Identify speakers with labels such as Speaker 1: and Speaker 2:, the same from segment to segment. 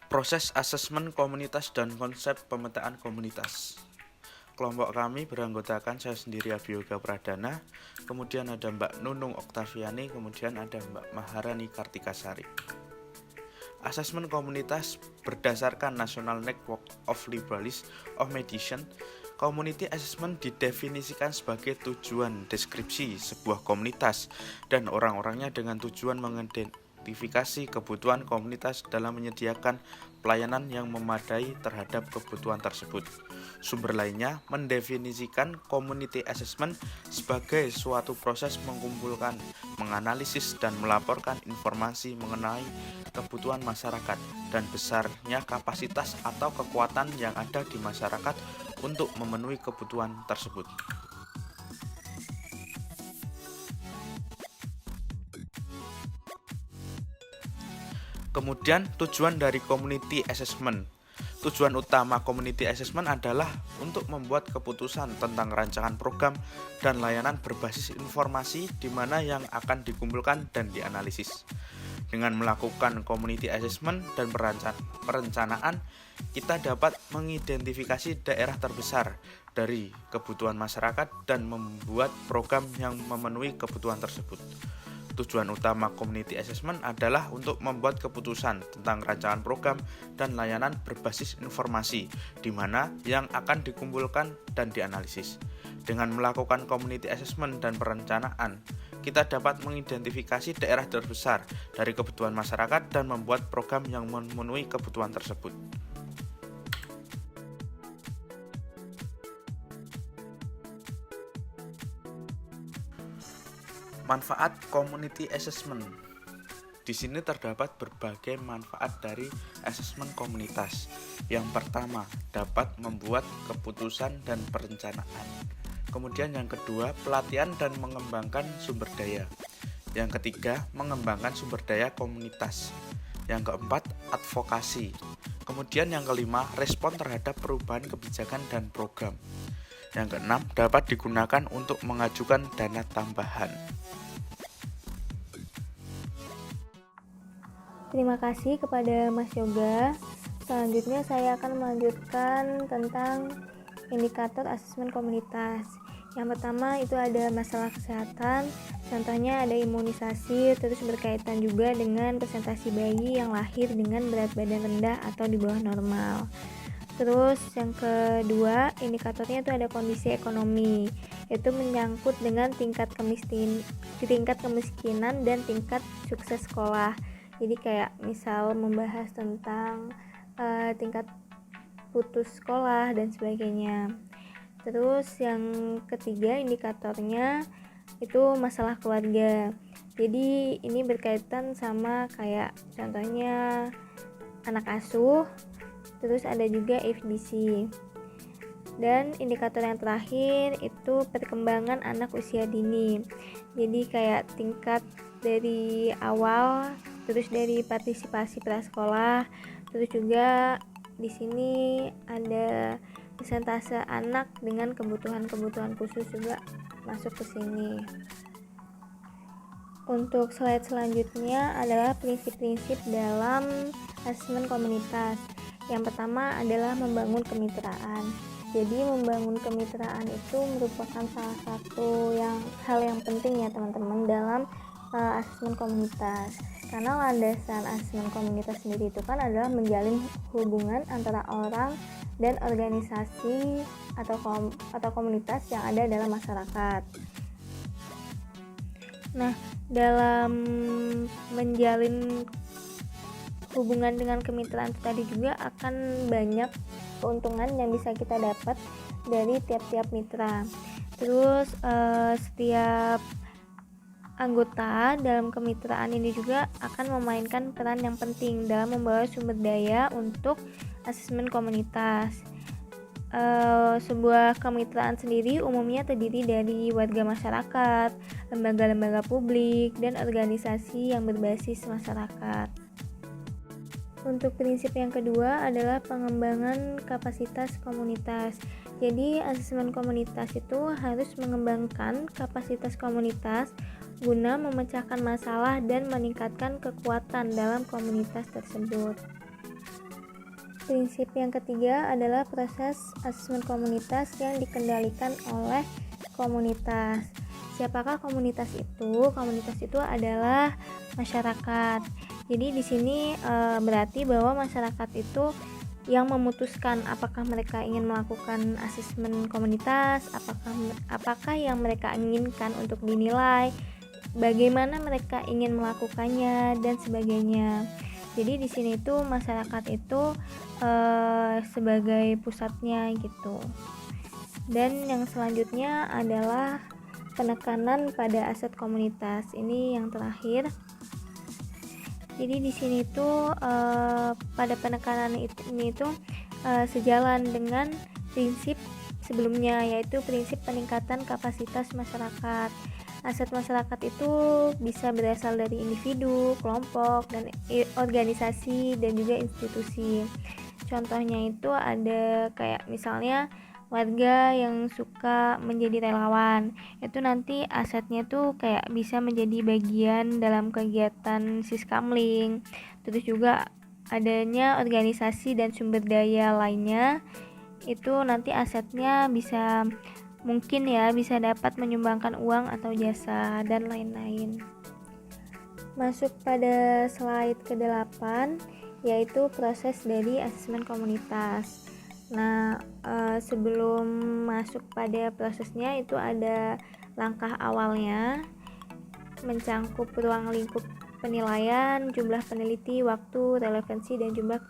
Speaker 1: Proses asesmen komunitas dan konsep pemetaan komunitas. Kelompok kami beranggotakan saya sendiri Abioga Pradana, kemudian ada Mbak Nunung Oktaviani, kemudian ada Mbak Maharani Kartikasari. Asesmen komunitas berdasarkan National Network of Liberalists of Mediation. Community assessment didefinisikan sebagai tujuan deskripsi sebuah komunitas dan orang-orangnya dengan tujuan mengidentifikasi kebutuhan komunitas dalam menyediakan pelayanan yang memadai terhadap kebutuhan tersebut. Sumber lainnya mendefinisikan community assessment sebagai suatu proses mengumpulkan, menganalisis, dan melaporkan informasi mengenai kebutuhan masyarakat dan besarnya kapasitas atau kekuatan yang ada di masyarakat untuk memenuhi kebutuhan tersebut. Kemudian tujuan dari community assessment. Tujuan utama community assessment adalah untuk membuat keputusan tentang rancangan program dan layanan berbasis informasi di mana yang akan dikumpulkan dan dianalisis. Dengan melakukan community assessment dan perencanaan, kita dapat mengidentifikasi daerah terbesar dari kebutuhan masyarakat dan membuat program yang memenuhi kebutuhan tersebut. Tujuan utama community assessment adalah untuk membuat keputusan tentang rancangan program dan layanan berbasis informasi, di mana yang akan dikumpulkan dan dianalisis. Dengan melakukan community assessment dan perencanaan, kita dapat mengidentifikasi daerah terbesar dari kebutuhan masyarakat dan membuat program yang memenuhi kebutuhan tersebut. Manfaat community assessment. Di sini terdapat berbagai manfaat dari asesmen komunitas. Yang pertama, dapat membuat keputusan dan perencanaan. Kemudian yang kedua, pelatihan dan mengembangkan sumber daya. Yang ketiga, mengembangkan sumber daya komunitas. Yang keempat, advokasi. Kemudian yang kelima, respon terhadap perubahan kebijakan dan program. Yang keenam, dapat digunakan untuk mengajukan dana tambahan.
Speaker 2: Terima kasih kepada Mas Yoga. Selanjutnya saya akan melanjutkan tentang indikator asesmen komunitas. Yang pertama itu ada masalah kesehatan, contohnya ada imunisasi, terus berkaitan juga dengan presentasi bayi yang lahir dengan berat badan rendah atau di bawah normal. Terus yang kedua, indikatornya itu ada kondisi ekonomi, itu menyangkut dengan tingkat kemiskinan dan tingkat sukses sekolah. Jadi kayak misal membahas tentang tingkat putus sekolah dan sebagainya. Terus yang ketiga indikatornya itu masalah keluarga. Jadi ini berkaitan sama kayak contohnya anak asuh, terus ada juga FDC. Dan indikator yang terakhir itu perkembangan anak usia dini. Jadi kayak tingkat dari awal, terus dari partisipasi prasekolah, terus juga di sini ada persentase anak dengan kebutuhan khusus juga masuk ke sini. Untuk slide selanjutnya adalah prinsip-prinsip dalam asesmen komunitas. Yang pertama adalah membangun kemitraan. Jadi membangun kemitraan itu merupakan salah satu hal yang penting ya teman-teman dalam asesmen komunitas. Karena landasan asesmen komunitas sendiri itu kan adalah menjalin hubungan antara orang dan organisasi atau komunitas yang ada dalam masyarakat. Nah, dalam menjalin hubungan dengan kemitraan tadi juga akan banyak keuntungan yang bisa kita dapat dari tiap-tiap mitra. Terus setiap anggota dalam kemitraan ini juga akan memainkan peran yang penting dalam membawa sumber daya untuk asesmen komunitas. Sebuah kemitraan sendiri umumnya terdiri dari warga masyarakat, lembaga-lembaga publik, dan organisasi yang berbasis masyarakat. Untuk prinsip yang kedua adalah pengembangan kapasitas komunitas. Jadi asesmen komunitas itu harus mengembangkan kapasitas komunitas guna memecahkan masalah dan meningkatkan kekuatan dalam komunitas tersebut. Prinsip yang ketiga adalah proses asesmen komunitas yang dikendalikan oleh komunitas. Siapakah komunitas itu? Komunitas itu adalah masyarakat. Jadi di sini berarti bahwa masyarakat itu yang memutuskan apakah mereka ingin melakukan asesmen komunitas, apakah yang mereka inginkan untuk dinilai, bagaimana mereka ingin melakukannya dan sebagainya. Jadi di sini tuh masyarakat itu sebagai pusatnya gitu. Dan yang selanjutnya adalah penekanan pada aset komunitas. Ini yang terakhir. Jadi di sini tuh pada penekanan ini tuh sejalan dengan prinsip sebelumnya, yaitu prinsip peningkatan kapasitas masyarakat. Aset masyarakat itu bisa berasal dari individu, kelompok, dan organisasi dan juga institusi. Contohnya itu ada kayak misalnya warga yang suka menjadi relawan, itu nanti asetnya tuh kayak bisa menjadi bagian dalam kegiatan Siskamling. Terus juga adanya organisasi dan sumber daya lainnya, itu nanti asetnya bisa mungkin ya bisa dapat menyumbangkan uang atau jasa dan lain-lain. Masuk pada slide ke-8, yaitu proses dari asesmen komunitas. Nah, sebelum masuk pada prosesnya itu ada langkah awalnya, mencangkup ruang lingkup penilaian, jumlah peneliti, waktu, relevansi, dan jumlah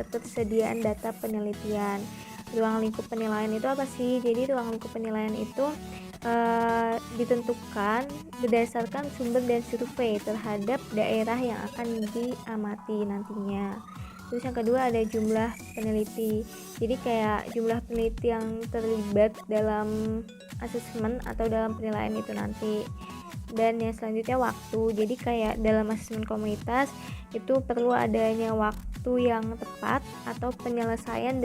Speaker 2: ketersediaan data penelitian. Ruang lingkup penilaian itu apa sih? Jadi ruang lingkup penilaian itu ditentukan berdasarkan sumber dan survei terhadap daerah yang akan diamati nantinya. Terus yang kedua ada jumlah peneliti. Jadi kayak jumlah peneliti yang terlibat dalam asesmen atau dalam penilaian itu nanti. Dan yang selanjutnya waktu. Jadi kayak dalam asesmen komunitas itu perlu adanya waktu yang tepat atau penyelesaian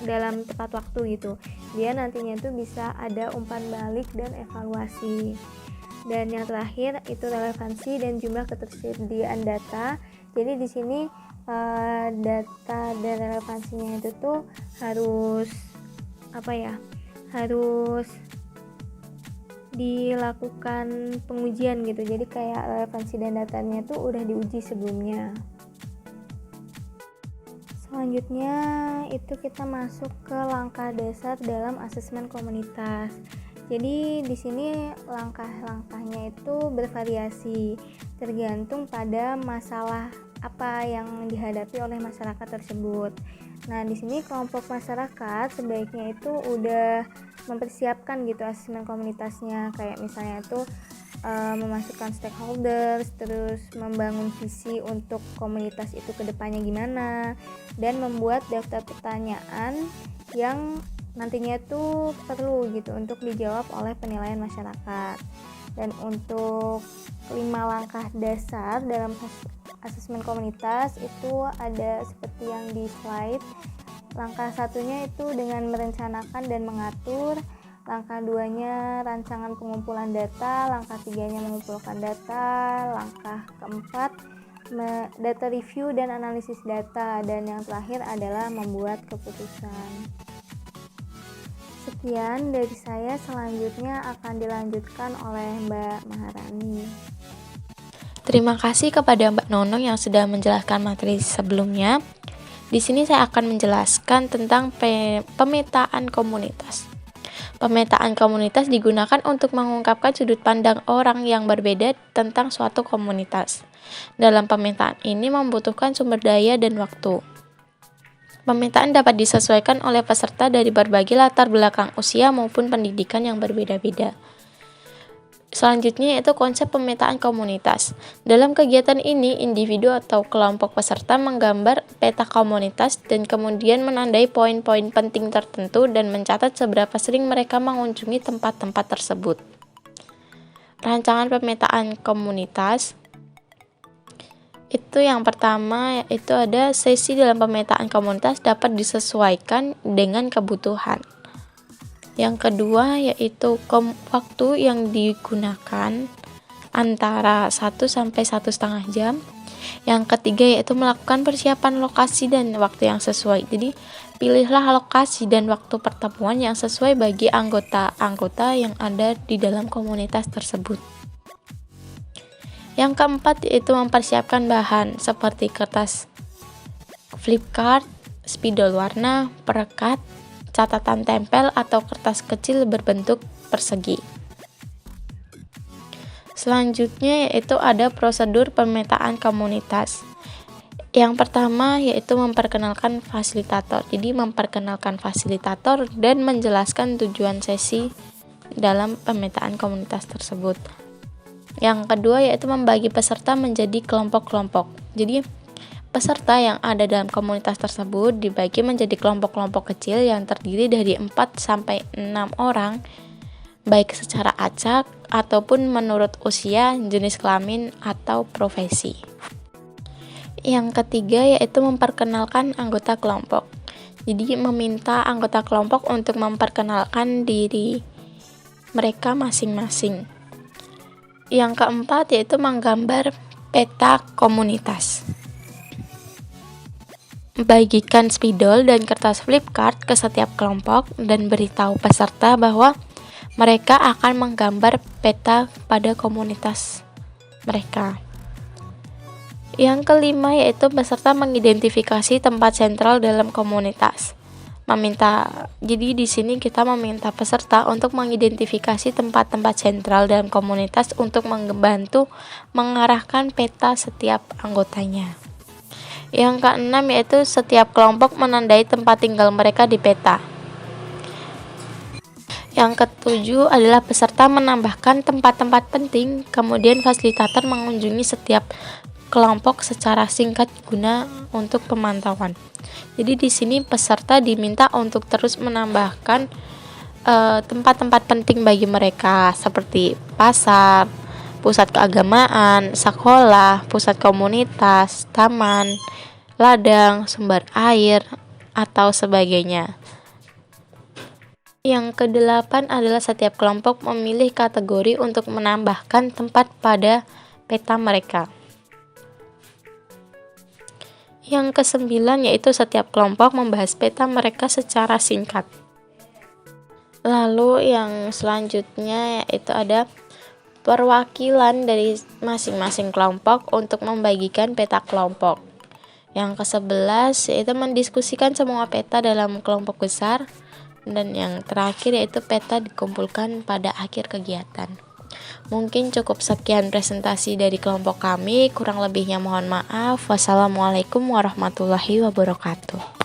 Speaker 2: dalam tepat waktu gitu. Dia nantinya itu bisa ada umpan balik dan evaluasi. Dan yang terakhir itu relevansi dan jumlah ketersediaan data. Jadi di sini data dan relevansinya itu tuh harus harus dilakukan pengujian gitu. Jadi kayak relevansi dan datanya tuh udah diuji sebelumnya. Selanjutnya itu kita masuk ke langkah dasar dalam asesmen komunitas. Jadi di sini langkah-langkahnya itu bervariasi tergantung pada masalah apa yang dihadapi oleh masyarakat tersebut. Nah, di sini kelompok masyarakat sebaiknya itu udah mempersiapkan gitu asesmen komunitasnya, kayak misalnya itu memasukkan stakeholders, terus membangun visi untuk komunitas itu kedepannya gimana, dan membuat daftar pertanyaan yang nantinya itu perlu gitu untuk dijawab oleh penilaian masyarakat. Dan untuk 5 langkah dasar dalam asesmen komunitas itu ada seperti yang di slide. Langkah satunya itu dengan merencanakan dan mengatur. Langkah 2-nya rancangan pengumpulan data. Langkah 3-nya mengumpulkan data. Langkah keempat data review dan analisis data. Dan yang terakhir adalah membuat keputusan. Sekian dari saya, selanjutnya akan dilanjutkan oleh Mbak Maharani.
Speaker 3: Terima kasih kepada Mbak Nonong yang sudah menjelaskan materi sebelumnya. Di sini saya akan menjelaskan tentang pemetaan komunitas. Pemetaan komunitas digunakan untuk mengungkapkan sudut pandang orang yang berbeda tentang suatu komunitas. Dalam pemetaan ini membutuhkan sumber daya dan waktu. Pemetaan dapat disesuaikan oleh peserta dari berbagai latar belakang usia maupun pendidikan yang berbeda-beda. Selanjutnya yaitu konsep pemetaan komunitas. Dalam kegiatan ini, individu atau kelompok peserta menggambar peta komunitas dan kemudian menandai poin-poin penting tertentu dan mencatat seberapa sering mereka mengunjungi tempat-tempat tersebut. Rancangan pemetaan komunitas. Itu yang pertama, yaitu ada sesi dalam pemetaan komunitas dapat disesuaikan dengan kebutuhan. Yang kedua yaitu waktu yang digunakan antara 1 sampai 1,5 jam. Yang ketiga yaitu melakukan persiapan lokasi dan waktu yang sesuai. Jadi pilihlah lokasi dan waktu pertemuan yang sesuai bagi anggota-anggota yang ada di dalam komunitas tersebut. Yang keempat yaitu mempersiapkan bahan seperti kertas flipchart, spidol warna, perekat, catatan tempel atau kertas kecil berbentuk persegi. Selanjutnya yaitu ada prosedur pemetaan komunitas. Yang pertama yaitu memperkenalkan fasilitator. Jadi memperkenalkan fasilitator dan menjelaskan tujuan sesi dalam pemetaan komunitas tersebut. Yang kedua yaitu membagi peserta menjadi kelompok-kelompok. Jadi peserta yang ada dalam komunitas tersebut dibagi menjadi kelompok-kelompok kecil yang terdiri dari 4 sampai 6 orang, baik secara acak ataupun menurut usia, jenis kelamin, atau profesi. Yang ketiga yaitu memperkenalkan anggota kelompok. Jadi meminta anggota kelompok untuk memperkenalkan diri mereka masing-masing. Yang keempat yaitu menggambar peta komunitas. Bagikan spidol dan kertas flipchart ke setiap kelompok dan beritahu peserta bahwa mereka akan menggambar peta pada komunitas mereka. Yang kelima yaitu peserta mengidentifikasi tempat sentral dalam komunitas. Jadi di sini kita meminta peserta untuk mengidentifikasi tempat-tempat sentral dalam komunitas untuk membantu mengarahkan peta setiap anggotanya. Yang keenam yaitu setiap kelompok menandai tempat tinggal mereka di peta. Yang ketujuh adalah peserta menambahkan tempat-tempat penting, kemudian fasilitator mengunjungi setiap kelompok secara singkat guna untuk pemantauan. Jadi di sini peserta diminta untuk terus menambahkan tempat-tempat penting bagi mereka seperti pasar, pusat keagamaan, sekolah, pusat komunitas, taman, ladang, sumber air, atau sebagainya. Yang kedelapan adalah setiap kelompok memilih kategori untuk menambahkan tempat pada peta mereka. Yang kesembilan yaitu setiap kelompok membahas peta mereka secara singkat. Lalu yang selanjutnya yaitu ada perwakilan dari masing-masing kelompok untuk membagikan peta kelompok. Yang ke-11 yaitu mendiskusikan semua peta dalam kelompok besar. Dan yang terakhir yaitu peta dikumpulkan pada akhir kegiatan. Mungkin cukup sekian presentasi dari kelompok kami, kurang lebihnya mohon maaf. Wassalamualaikum warahmatullahi wabarakatuh.